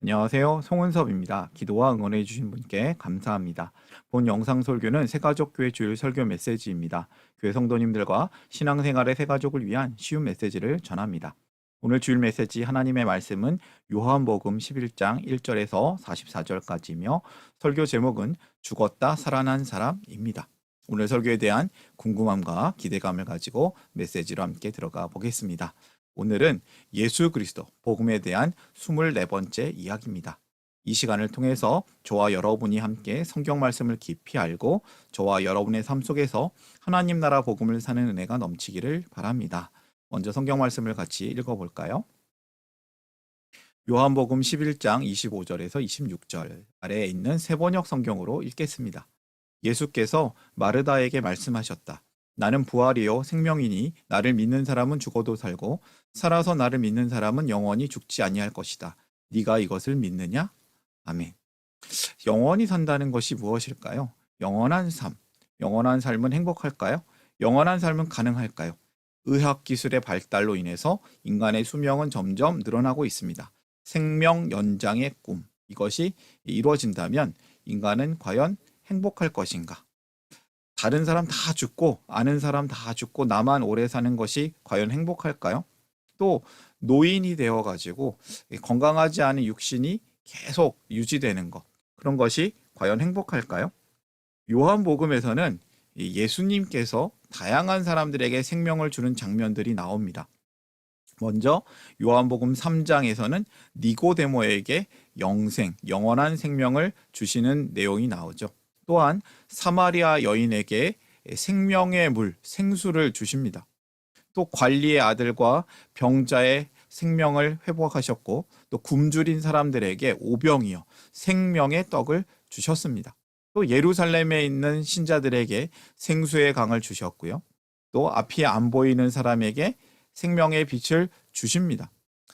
안녕하세요. 송은섭입니다. 기도와 응원해 주신 분께 감사합니다. 본 영상 설교는 새가족교회 주일 설교 메시지입니다. 교회 성도님들과 신앙생활의 새가족을 위한 쉬운 메시지를 전합니다. 오늘 주일 메시지 하나님의 말씀은 요한복음 11장 1절에서 44절까지며 설교 제목은 죽었다 살아난 사람입니다. 오늘 설교에 대한 궁금함과 기대감을 가지고 메시지로 함께 들어가 보겠습니다. 오늘은 예수 그리스도 복음에 대한 24번째 이야기입니다. 이 시간을 통해서 저와 여러분이 함께 성경 말씀을 깊이 알고 저와 여러분의 삶 속에서 하나님 나라 복음을 사는 은혜가 넘치기를 바랍니다. 먼저 성경 말씀을 같이 읽어볼까요? 요한복음 11장 25절에서 26절 아래에 있는 세번역 성경으로 읽겠습니다. 예수께서 마르다에게 말씀하셨다. 나는 부활이요 생명이니 나를 믿는 사람은 죽어도 살고 살아서 나를 믿는 사람은 영원히 죽지 아니할 것이다. 네가 이것을 믿느냐? 아멘. 영원히 산다는 것이 무엇일까요? 영원한 삶. 영원한 삶은 행복할까요? 영원한 삶은 가능할까요? 의학 기술의 발달로 인해서 인간의 수명은 점점 늘어나고 있습니다. 생명 연장의 꿈. 이것이 이루어진다면 인간은 과연 행복할 것인가? 다른 사람 다 죽고 아는 사람 다 죽고 나만 오래 사는 것이 과연 행복할까요? 또 노인이 되어 가지고 건강하지 않은 육신이 계속 유지되는 것. 그런 것이 과연 행복할까요? 요한복음에서는 예수님께서 다양한 사람들에게 생명을 주는 장면들이 나옵니다. 먼저 요한복음 3장에서는 니고데모에게 영생, 영원한 생명을 주시는 내용이 나오죠. 또한 사마리아 여인에게 생명의 물, 생수를 주십니다. 또 관리의 아들과 병자의 생명을 회복하셨고 또 굶주린 사람들에게 오병이어 생명의 떡을 주셨습니다. 또 예루살렘에 있는 신자들에게 생수의 강을 주셨고요. 또 앞이 안 보이는 사람에게 생명의 빛을 주십니다.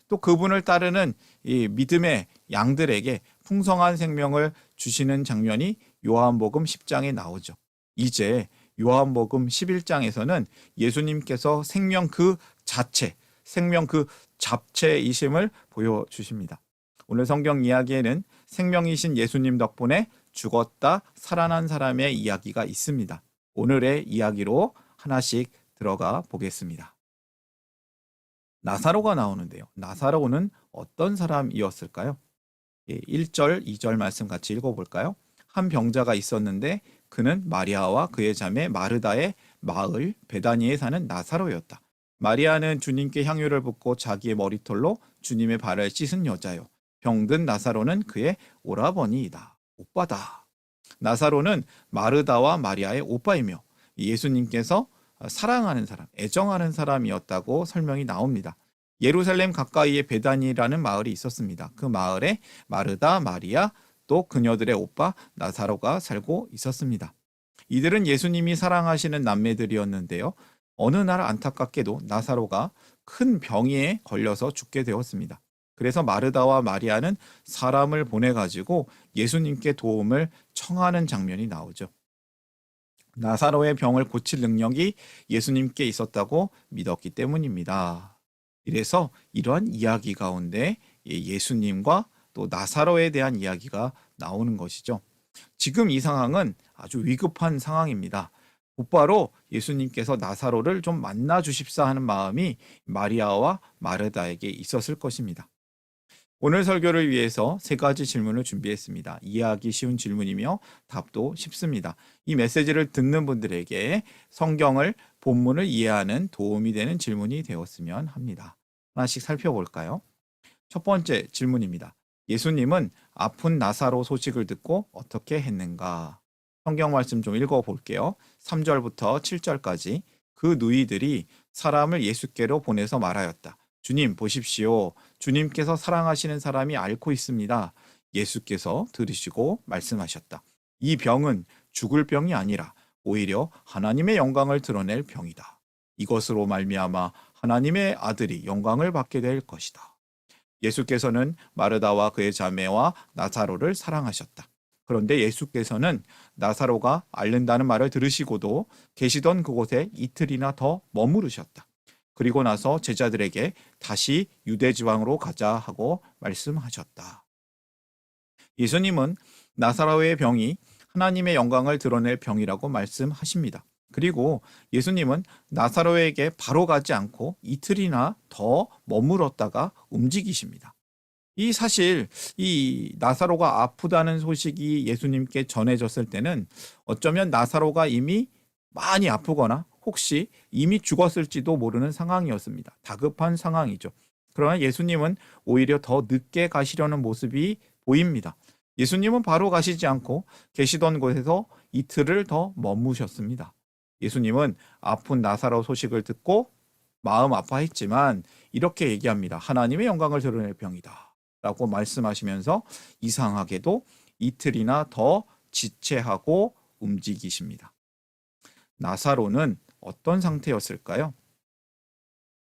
또 그분을 따르는 이 믿음의 양들에게 풍성한 생명을 주시는 장면이 요한복음 10장에 나오죠. 이제 요한복음 11장에서는 예수님께서 생명 그 자체, 생명 그 잡채이심을 보여주십니다. 오늘 성경 이야기에는 생명이신 예수님 덕분에 죽었다 살아난 사람의 이야기가 있습니다. 오늘의 이야기로 하나씩 들어가 보겠습니다. 나사로가 나오는데요. 나사로는 어떤 사람이었을까요? 1절, 2절 말씀 같이 읽어볼까요? 한 병자가 있었는데 그는 마리아와 그의 자매 마르다의 마을 베다니에 사는 나사로였다. 마리아는 주님께 향유를 붓고 자기의 머리털로 주님의 발을 씻은 여자요. 병든 나사로는 그의 오라버니이다. 오빠다. 나사로는 마르다와 마리아의 오빠이며 예수님께서 사랑하는 사람, 애정하는 사람이었다고 설명이 나옵니다. 예루살렘 가까이에 베다니라는 마을이 있었습니다. 그 마을에 마르다, 마리아, 또 그녀들의 오빠 나사로가 살고 있었습니다. 이들은 예수님이 사랑하시는 남매들이었는데요. 어느 날 안타깝게도 나사로가 큰 병에 걸려서 죽게 되었습니다. 그래서 마르다와 마리아는 사람을 보내가지고 예수님께 도움을 청하는 장면이 나오죠. 나사로의 병을 고칠 능력이 예수님께 있었다고 믿었기 때문입니다. 이래서 이러한 이야기 가운데 예수님과 또 나사로에 대한 이야기가 나오는 것이죠. 지금 이 상황은 아주 위급한 상황입니다. 곧바로 예수님께서 나사로를 좀 만나 주십사 하는 마음이 마리아와 마르다에게 있었을 것입니다. 오늘 설교를 위해서 세 가지 질문을 준비했습니다. 이해하기 쉬운 질문이며 답도 쉽습니다. 이 메시지를 듣는 분들에게 성경을 본문을 이해하는 도움이 되는 질문이 되었으면 합니다. 하나씩 살펴볼까요? 첫 번째 질문입니다. 예수님은 아픈 나사로 소식을 듣고 어떻게 했는가? 성경 말씀 좀 읽어볼게요. 3절부터 7절까지 그 누이들이 사람을 예수께로 보내서 말하였다. 주님 보십시오. 주님께서 사랑하시는 사람이 앓고 있습니다. 예수께서 들으시고 말씀하셨다. 이 병은 죽을 병이 아니라 오히려 하나님의 영광을 드러낼 병이다. 이것으로 말미암아 하나님의 아들이 영광을 받게 될 것이다. 예수께서는 마르다와 그의 자매와 나사로를 사랑하셨다. 그런데 예수께서는 나사로가 앓는다는 말을 들으시고도 계시던 그곳에 이틀이나 더 머무르셨다. 그리고 나서 제자들에게 다시 유대 지방으로 가자 하고 말씀하셨다. 예수님은 나사로의 병이 하나님의 영광을 드러낼 병이라고 말씀하십니다. 그리고 예수님은 나사로에게 바로 가지 않고 이틀이나 더 머물렀다가 움직이십니다. 이 사실 이 나사로가 아프다는 소식이 예수님께 전해졌을 때는 어쩌면 나사로가 이미 많이 아프거나 혹시 이미 죽었을지도 모르는 상황이었습니다. 다급한 상황이죠. 그러나 예수님은 오히려 더 늦게 가시려는 모습이 보입니다. 예수님은 바로 가시지 않고 계시던 곳에서 이틀을 더 머무셨습니다. 예수님은 아픈 나사로 소식을 듣고 마음 아파했지만 이렇게 얘기합니다. 하나님의 영광을 드러낼 병이다 라고 말씀하시면서 이상하게도 이틀이나 더 지체하고 움직이십니다. 나사로는 어떤 상태였을까요?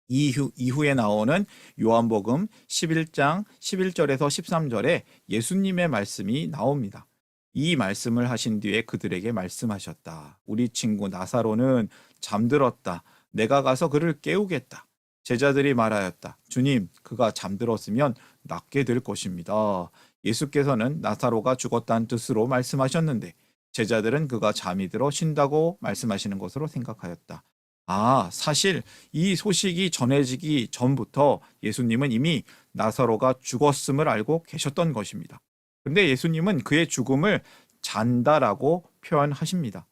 이후에 나오는 요한복음 11장 11절에서 13절에 예수님의 말씀이 나옵니다. 이 말씀을 하신 뒤에 그들에게 말씀하셨다. 우리 친구 나사로는 잠들었다. 내가 가서 그를 깨우겠다. 제자들이 말하였다. 주님, 그가 잠들었으면 낫게 될 것입니다. 예수께서는 나사로가 죽었다는 뜻으로 말씀하셨는데 제자들은 그가 잠이 들어 쉰다고 말씀하시는 것으로 생각하였다. 사실 이 소식이 전해지기 전부터 예수님은 이미 나사로가 죽었음을 알고 계셨던 것입니다. 근데 예수님은 그의 죽음을 잔다라고 표현하십니다.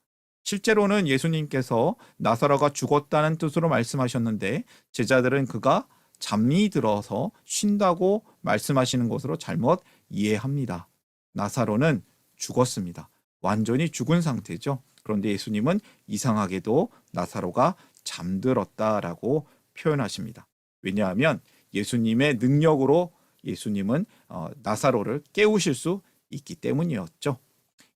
실제로는 예수님께서 나사로가 죽었다는 뜻으로 말씀하셨는데 제자들은 그가 잠이 들어서 쉰다고 말씀하시는 것으로 잘못 이해합니다. 나사로는 죽었습니다. 완전히 죽은 상태죠. 그런데 예수님은 이상하게도 나사로가 잠들었다라고 표현하십니다. 왜냐하면 예수님의 능력으로 예수님은 나사로를 깨우실 수 있기 때문이었죠.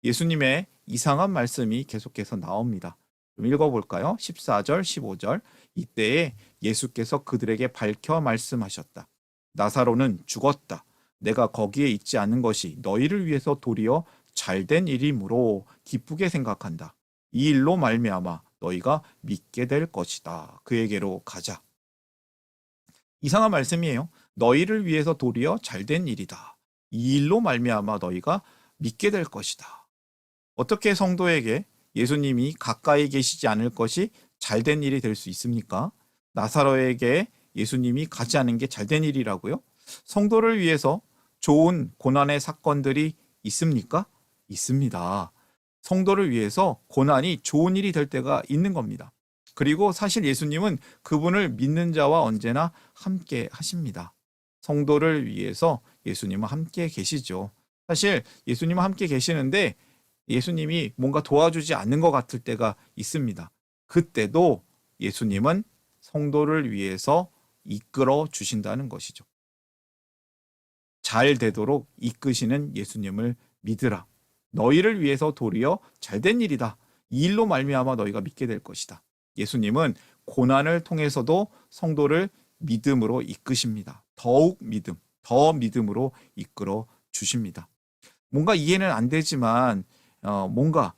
예수님의 이상한 말씀이 계속해서 나옵니다. 좀 읽어볼까요? 14절, 15절. 이때에 예수께서 그들에게 밝혀 말씀하셨다. 나사로는 죽었다. 내가 거기에 있지 않은 것이 너희를 위해서 도리어 잘된 일이므로 기쁘게 생각한다. 이 일로 말미암아 너희가 믿게 될 것이다. 그에게로 가자. 이상한 말씀이에요. 너희를 위해서 도리어 잘된 일이다. 이 일로 말미암아 너희가 믿게 될 것이다. 어떻게 성도에게 예수님이 가까이 계시지 않을 것이 잘된 일이 될 수 있습니까? 나사로에게 예수님이 가지 않은 게 잘된 일이라고요? 성도를 위해서 좋은 고난의 사건들이 있습니까? 있습니다. 성도를 위해서 고난이 좋은 일이 될 때가 있는 겁니다. 그리고 사실 예수님은 그분을 믿는 자와 언제나 함께 하십니다. 성도를 위해서 예수님은 함께 계시죠. 사실 예수님은 함께 계시는데 예수님이 뭔가 도와주지 않는 것 같을 때가 있습니다. 그때도 예수님은 성도를 위해서 이끌어 주신다는 것이죠. 잘 되도록 이끄시는 예수님을 믿으라. 너희를 위해서 도리어 잘된 일이다. 이 일로 말미암아 너희가 믿게 될 것이다. 예수님은 고난을 통해서도 성도를 믿음으로 이끄십니다. 더욱 믿음, 더 믿음으로 이끌어 주십니다. 뭔가 이해는 안 되지만 뭔가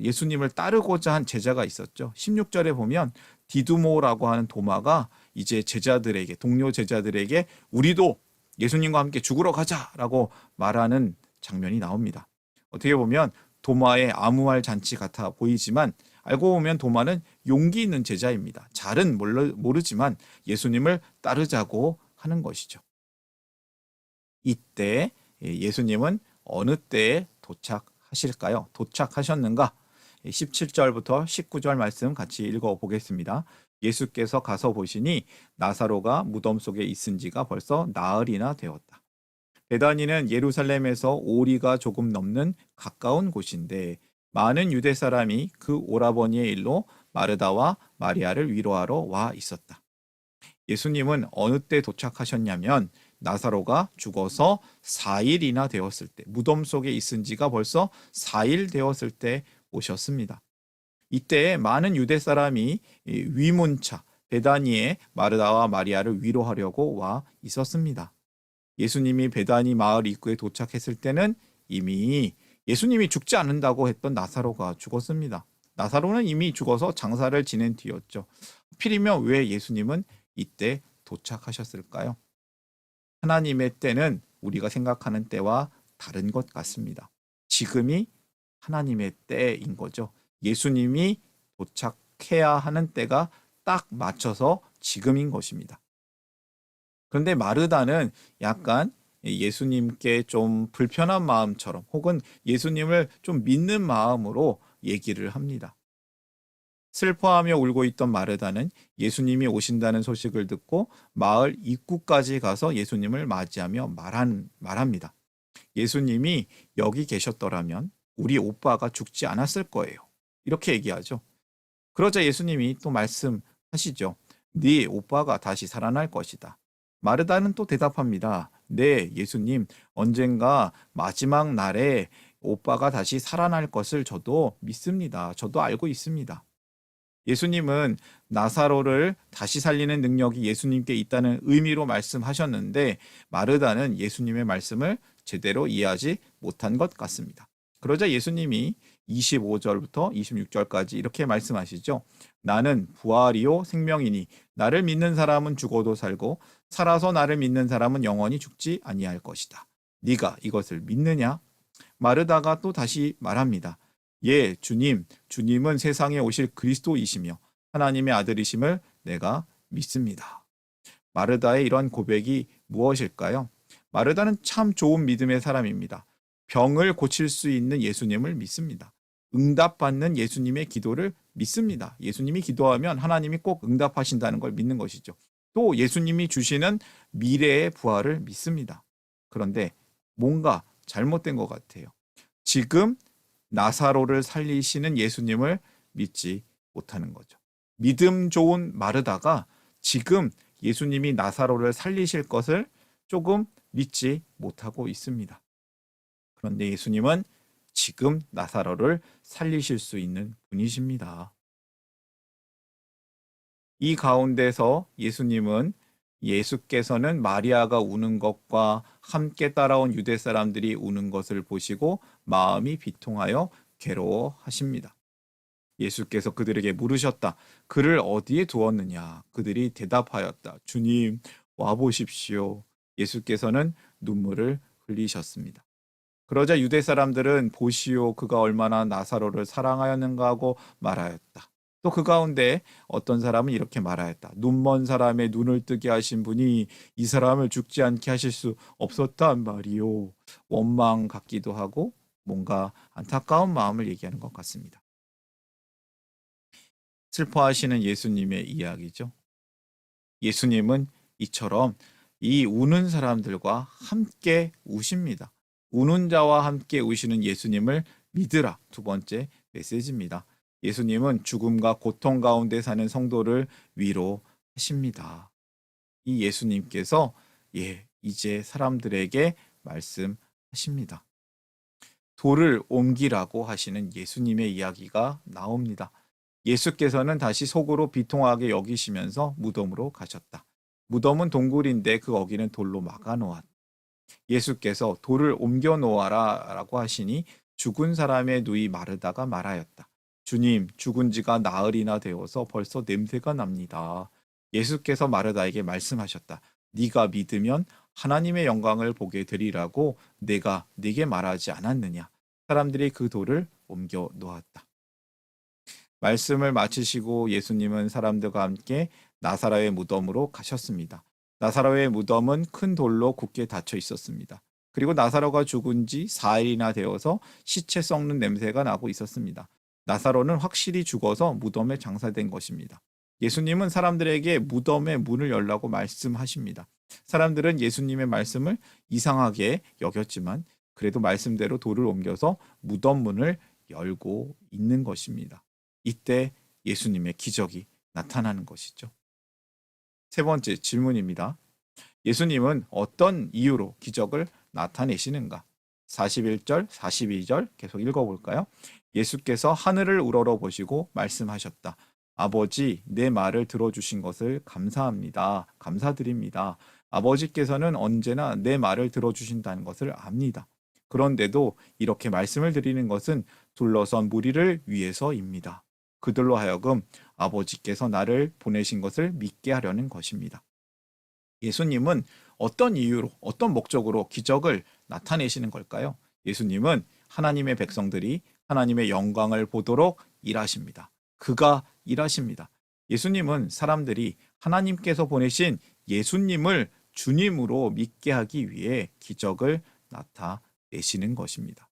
예수님을 따르고자 한 제자가 있었죠. 16절에 보면 디두모라고 하는 도마가 이제 제자들에게, 동료 제자들에게 우리도 예수님과 함께 죽으러 가자라고 말하는 장면이 나옵니다. 어떻게 보면 도마의 아무 말 잔치 같아 보이지만 알고 보면 도마는 용기 있는 제자입니다. 잘은 모르지만 예수님을 따르자고 하는 것이죠. 이때 예수님은 어느 때에 도착하실까요? 도착하셨는가? 17절부터 19절 말씀 같이 읽어보겠습니다. 예수께서 가서 보시니 나사로가 무덤 속에 있은 지가 벌써 나흘이나 되었다. 베다니는 예루살렘에서 오리가 조금 넘는 가까운 곳인데 많은 유대 사람이 그 오라버니의 일로 마르다와 마리아를 위로하러 와 있었다. 예수님은 어느 때 도착하셨냐면 나사로가 죽어서 4일이나 되었을 때, 무덤 속에 있은 지가 벌써 4일 되었을 때 오셨습니다. 이때 많은 유대 사람이 위문차 베다니에 마르다와 마리아를 위로하려고 와 있었습니다. 예수님이 베다니 마을 입구에 도착했을 때는 이미 예수님이 죽지 않는다고 했던 나사로가 죽었습니다. 나사로는 이미 죽어서 장사를 지낸 뒤였죠. 하필이면 왜 예수님은 이때 도착하셨을까요? 하나님의 때는 우리가 생각하는 때와 다른 것 같습니다. 지금이 하나님의 때인 거죠. 예수님이 도착해야 하는 때가 딱 맞춰서 지금인 것입니다. 그런데 마르다는 약간 예수님께 좀 불편한 마음처럼 혹은 예수님을 좀 믿는 마음으로 얘기를 합니다. 슬퍼하며 울고 있던 마르다는 예수님이 오신다는 소식을 듣고 마을 입구까지 가서 예수님을 맞이하며 말합니다. 예수님이 여기 계셨더라면 우리 오빠가 죽지 않았을 거예요. 이렇게 얘기하죠. 그러자 예수님이 또 말씀하시죠. 네 오빠가 다시 살아날 것이다. 마르다는 또 대답합니다. 네, 예수님, 언젠가 마지막 날에 오빠가 다시 살아날 것을 저도 믿습니다. 저도 알고 있습니다. 예수님은 나사로를 다시 살리는 능력이 예수님께 있다는 의미로 말씀하셨는데 마르다는 예수님의 말씀을 제대로 이해하지 못한 것 같습니다. 그러자 예수님이 25절부터 26절까지 이렇게 말씀하시죠. 나는 부활이요 생명이니 나를 믿는 사람은 죽어도 살고 살아서 나를 믿는 사람은 영원히 죽지 아니할 것이다. 네가 이것을 믿느냐? 마르다가 또 다시 말합니다. 예, 주님, 주님은 세상에 오실 그리스도이시며 하나님의 아들이심을 내가 믿습니다. 마르다의 이런 고백이 무엇일까요? 마르다는 참 좋은 믿음의 사람입니다. 병을 고칠 수 있는 예수님을 믿습니다. 응답받는 예수님의 기도를 믿습니다. 예수님이 기도하면 하나님이 꼭 응답하신다는 걸 믿는 것이죠. 또 예수님이 주시는 미래의 부활을 믿습니다. 그런데 뭔가 잘못된 것 같아요. 지금 나사로를 살리시는 예수님을 믿지 못하는 거죠. 믿음 좋은 마르다가 지금 예수님이 나사로를 살리실 것을 조금 믿지 못하고 있습니다. 그런데 예수님은 지금 나사로를 살리실 수 있는 분이십니다. 이 가운데서 예수께서는 마리아가 우는 것과 함께 따라온 유대 사람들이 우는 것을 보시고 마음이 비통하여 괴로워하십니다. 예수께서 그들에게 물으셨다. 그를 어디에 두었느냐? 그들이 대답하였다. 주님, 와보십시오. 예수께서는 눈물을 흘리셨습니다. 그러자 유대 사람들은 보시오, 그가 얼마나 나사로를 사랑하였는가 하고 말하였다. 또 그 가운데 어떤 사람은 이렇게 말하였다. 눈먼 사람의 눈을 뜨게 하신 분이 이 사람을 죽지 않게 하실 수 없었단 말이요. 원망 같기도 하고 뭔가 안타까운 마음을 얘기하는 것 같습니다. 슬퍼하시는 예수님의 이야기죠. 예수님은 이처럼 이 우는 사람들과 함께 우십니다. 우는 자와 함께 우시는 예수님을 믿으라. 두 번째 메시지입니다. 예수님은 죽음과 고통 가운데 사는 성도를 위로하십니다. 이 예수님께서 이제 사람들에게 말씀하십니다. 돌을 옮기라고 하시는 예수님의 이야기가 나옵니다. 예수께서는 다시 속으로 비통하게 여기시면서 무덤으로 가셨다. 무덤은 동굴인데 그 어기는 돌로 막아 놓았다. 예수께서 돌을 옮겨 놓아라 라고 하시니 죽은 사람의 누이 마르다가 말하였다. 주님, 죽은 지가 나흘이나 되어서 벌써 냄새가 납니다. 예수께서 마르다에게 말씀하셨다. 네가 믿으면 하나님의 영광을 보게 되리라고 내가 네게 말하지 않았느냐. 사람들이 그 돌을 옮겨 놓았다. 말씀을 마치시고 예수님은 사람들과 함께 나사로의 무덤으로 가셨습니다. 나사로의 무덤은 큰 돌로 굳게 닫혀 있었습니다. 그리고 나사로가 죽은 지 4일이나 되어서 시체 썩는 냄새가 나고 있었습니다. 나사로는 확실히 죽어서 무덤에 장사된 것입니다. 예수님은 사람들에게 무덤의 문을 열라고 말씀하십니다. 사람들은 예수님의 말씀을 이상하게 여겼지만 그래도 말씀대로 돌을 옮겨서 무덤 문을 열고 있는 것입니다. 이때 예수님의 기적이 나타나는 것이죠. 세 번째 질문입니다. 예수님은 어떤 이유로 기적을 나타내시는가? 41절, 42절 계속 읽어볼까요? 예수께서 하늘을 우러러 보시고 말씀하셨다. 아버지, 내 말을 들어주신 것을 감사합니다. 감사드립니다. 아버지께서는 언제나 내 말을 들어주신다는 것을 압니다. 그런데도 이렇게 말씀을 드리는 것은 둘러선 무리를 위해서입니다. 그들로 하여금 아버지께서 나를 보내신 것을 믿게 하려는 것입니다. 예수님은 어떤 이유로, 어떤 목적으로 기적을 나타내시는 걸까요? 예수님은 하나님의 백성들이 하나님의 영광을 보도록 일하십니다. 그가 일하십니다. 예수님은 사람들이 하나님께서 보내신 예수님을 주님으로 믿게 하기 위해 기적을 나타내시는 것입니다.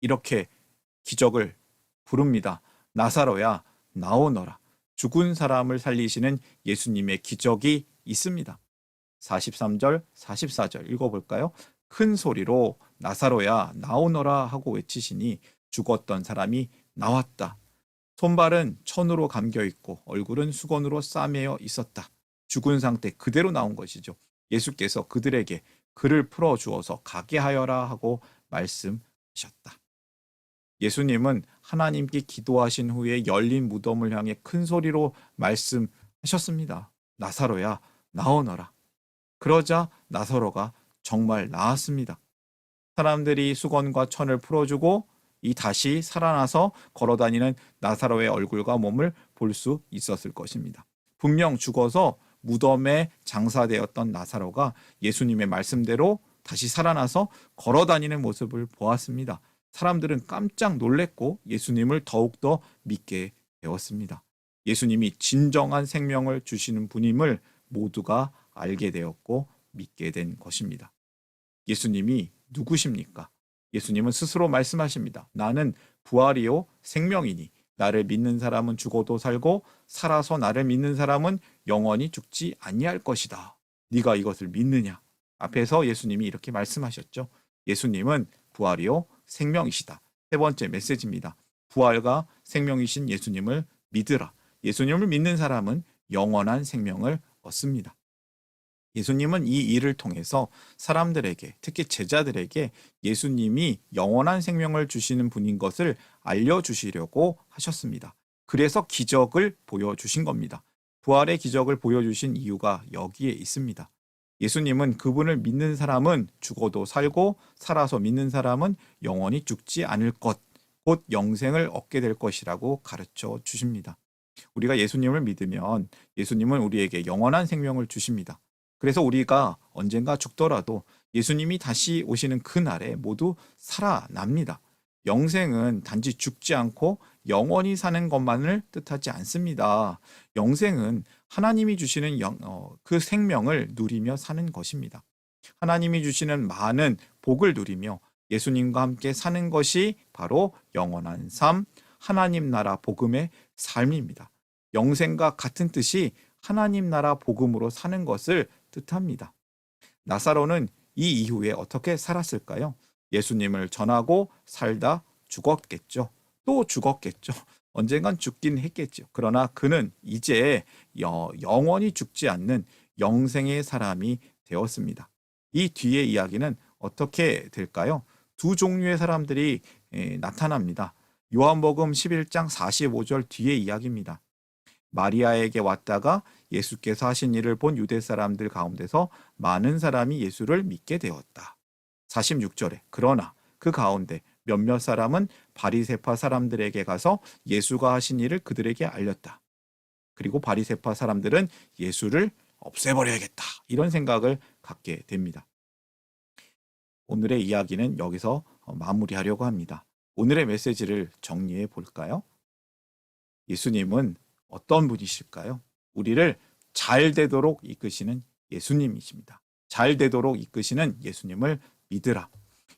이렇게 기적을 부릅니다. 나사로야, 나오너라. 죽은 사람을 살리시는 예수님의 기적이 있습니다. 43절, 44절 읽어볼까요? 큰 소리로 나사로야, 나오너라 하고 외치시니 죽었던 사람이 나왔다. 손발은 천으로 감겨 있고 얼굴은 수건으로 싸매어 있었다. 죽은 상태 그대로 나온 것이죠. 예수께서 그들에게 그를 풀어 주어서 가게 하여라 하고 말씀하셨다. 예수님은 하나님께 기도하신 후에 열린 무덤을 향해 큰 소리로 말씀하셨습니다. 나사로야, 나오너라. 그러자 나사로가 정말 나았습니다. 사람들이 수건과 천을 풀어주고 이 다시 살아나서 걸어다니는 나사로의 얼굴과 몸을 볼 수 있었을 것입니다. 분명 죽어서 무덤에 장사되었던 나사로가 예수님의 말씀대로 다시 살아나서 걸어다니는 모습을 보았습니다. 사람들은 깜짝 놀랐고 예수님을 더욱더 믿게 되었습니다. 예수님이 진정한 생명을 주시는 분임을 모두가 알게 되었고 믿게 된 것입니다. 예수님이 누구십니까? 예수님은 스스로 말씀하십니다. 나는 부활이요 생명이니 나를 믿는 사람은 죽어도 살고 살아서 나를 믿는 사람은 영원히 죽지 아니할 것이다. 네가 이것을 믿느냐? 앞에서 예수님이 이렇게 말씀하셨죠. 예수님은 부활이요 생명이시다. 세 번째 메시지입니다. 부활과 생명이신 예수님을 믿으라. 예수님을 믿는 사람은 영원한 생명을 얻습니다. 예수님은 이 일을 통해서 사람들에게, 특히 제자들에게 예수님이 영원한 생명을 주시는 분인 것을 알려주시려고 하셨습니다. 그래서 기적을 보여주신 겁니다. 부활의 기적을 보여주신 이유가 여기에 있습니다. 예수님은 그분을 믿는 사람은 죽어도 살고 살아서 믿는 사람은 영원히 죽지 않을 것, 곧 영생을 얻게 될 것이라고 가르쳐 주십니다. 우리가 예수님을 믿으면 예수님은 우리에게 영원한 생명을 주십니다. 그래서 우리가 언젠가 죽더라도 예수님이 다시 오시는 그날에 모두 살아납니다. 영생은 단지 죽지 않고 영원히 사는 것만을 뜻하지 않습니다. 영생은 하나님이 주시는 그 생명을 누리며 사는 것입니다. 하나님이 주시는 많은 복을 누리며 예수님과 함께 사는 것이 바로 영원한 삶, 하나님 나라 복음의 삶입니다. 영생과 같은 뜻이 하나님 나라 복음으로 사는 것을 뜻합니다. 나사로는 이 이후에 어떻게 살았을까요? 예수님을 전하고 살다 죽었겠죠. 또 죽었겠죠. 언젠간 죽긴 했겠죠. 그러나 그는 이제 영원히 죽지 않는 영생의 사람이 되었습니다. 이 뒤의 이야기는 어떻게 될까요? 두 종류의 사람들이 나타납니다. 요한복음 11장 45절 뒤의 이야기입니다. 마리아에게 왔다가 예수께서 하신 일을 본 유대 사람들 가운데서 많은 사람이 예수를 믿게 되었다. 46절에 그러나 그 가운데 몇몇 사람은 바리새파 사람들에게 가서 예수가 하신 일을 그들에게 알렸다. 그리고 바리새파 사람들은 예수를 없애버려야겠다. 이런 생각을 갖게 됩니다. 오늘의 이야기는 여기서 마무리하려고 합니다. 오늘의 메시지를 정리해 볼까요? 예수님은 어떤 분이실까요? 우리를 잘 되도록 이끄시는 예수님이십니다. 잘 되도록 이끄시는 예수님을 믿으라.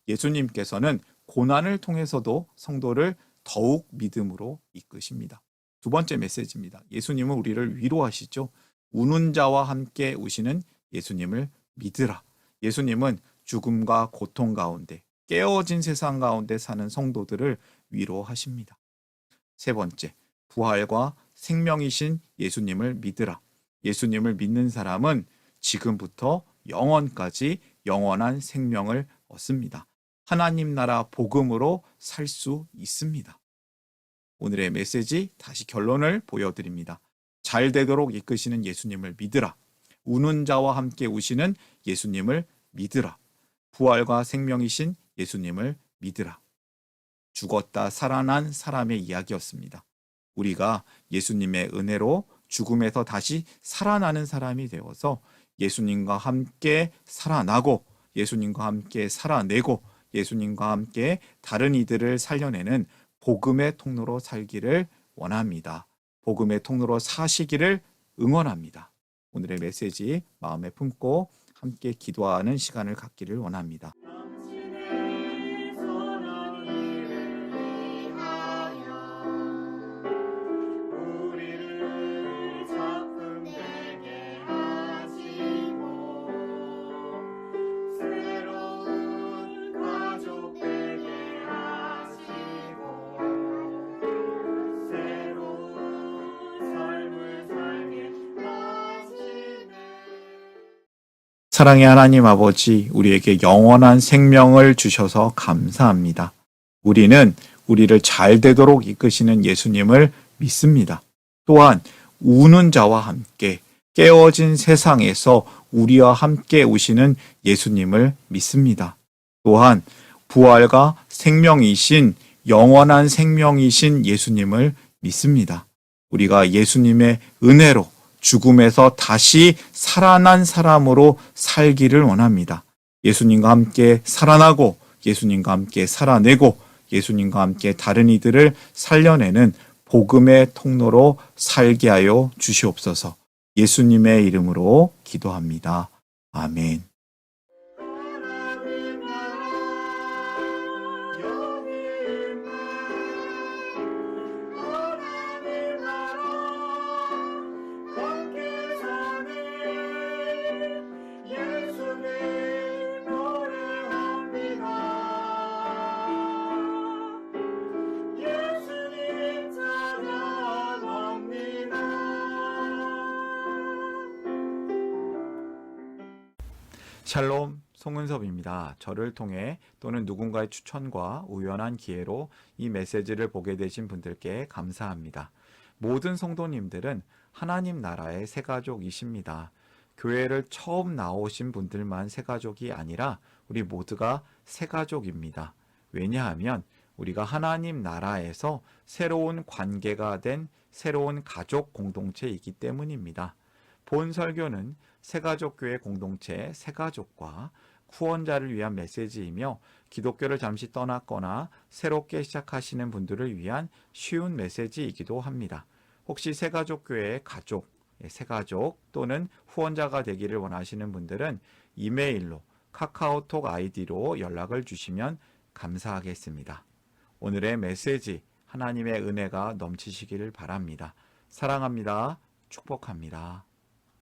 예수님께서는 고난을 통해서도 성도를 더욱 믿음으로 이끄십니다. 두 번째 메시지입니다. 예수님은 우리를 위로하시죠. 우는 자와 함께 우시는 예수님을 믿으라. 예수님은 죽음과 고통 가운데 깨어진 세상 가운데 사는 성도들을 위로하십니다. 세 번째, 부활과 생명이신 예수님을 믿으라. 예수님을 믿는 사람은 지금부터 영원까지 영원한 생명을 얻습니다. 하나님 나라 복음으로 살 수 있습니다. 오늘의 메시지 다시 결론을 보여드립니다. 잘 되도록 이끄시는 예수님을 믿으라. 우는 자와 함께 우시는 예수님을 믿으라. 부활과 생명이신 예수님을 믿으라. 죽었다 살아난 사람의 이야기였습니다. 우리가 예수님의 은혜로 죽음에서 다시 살아나는 사람이 되어서 예수님과 함께 살아나고 예수님과 함께 살아내고 예수님과 함께 다른 이들을 살려내는 복음의 통로로 살기를 원합니다. 복음의 통로로 사시기를 응원합니다. 오늘의 메시지 마음에 품고 함께 기도하는 시간을 갖기를 원합니다. 사랑의 하나님 아버지, 우리에게 영원한 생명을 주셔서 감사합니다. 우리는 우리를 잘 되도록 이끄시는 예수님을 믿습니다. 또한 우는 자와 함께 깨어진 세상에서 우리와 함께 오시는 예수님을 믿습니다. 또한 부활과 생명이신 영원한 생명이신 예수님을 믿습니다. 우리가 예수님의 은혜로 죽음에서 다시 살아난 사람으로 살기를 원합니다. 예수님과 함께 살아나고 예수님과 함께 살아내고 예수님과 함께 다른 이들을 살려내는 복음의 통로로 살게 하여 주시옵소서. 예수님의 이름으로 기도합니다. 아멘. 샬롬, 송은섭입니다. 저를 통해 또는 누군가의 추천과 우연한 기회로 이 메시지를 보게 되신 분들께 감사합니다. 모든 성도님들은 하나님 나라의 새가족이십니다. 교회를 처음 나오신 분들만 새가족이 아니라 우리 모두가 새가족입니다. 왜냐하면 우리가 하나님 나라에서 새로운 관계가 된 새로운 가족 공동체이기 때문입니다. 본 설교는 새가족교회 공동체 새가족과 후원자를 위한 메시지이며 기독교를 잠시 떠났거나 새롭게 시작하시는 분들을 위한 쉬운 메시지이기도 합니다. 혹시 새가족교회의 가족, 새가족 또는 후원자가 되기를 원하시는 분들은 이메일로 카카오톡 아이디로 연락을 주시면 감사하겠습니다. 오늘의 메시지 하나님의 은혜가 넘치시기를 바랍니다. 사랑합니다. 축복합니다.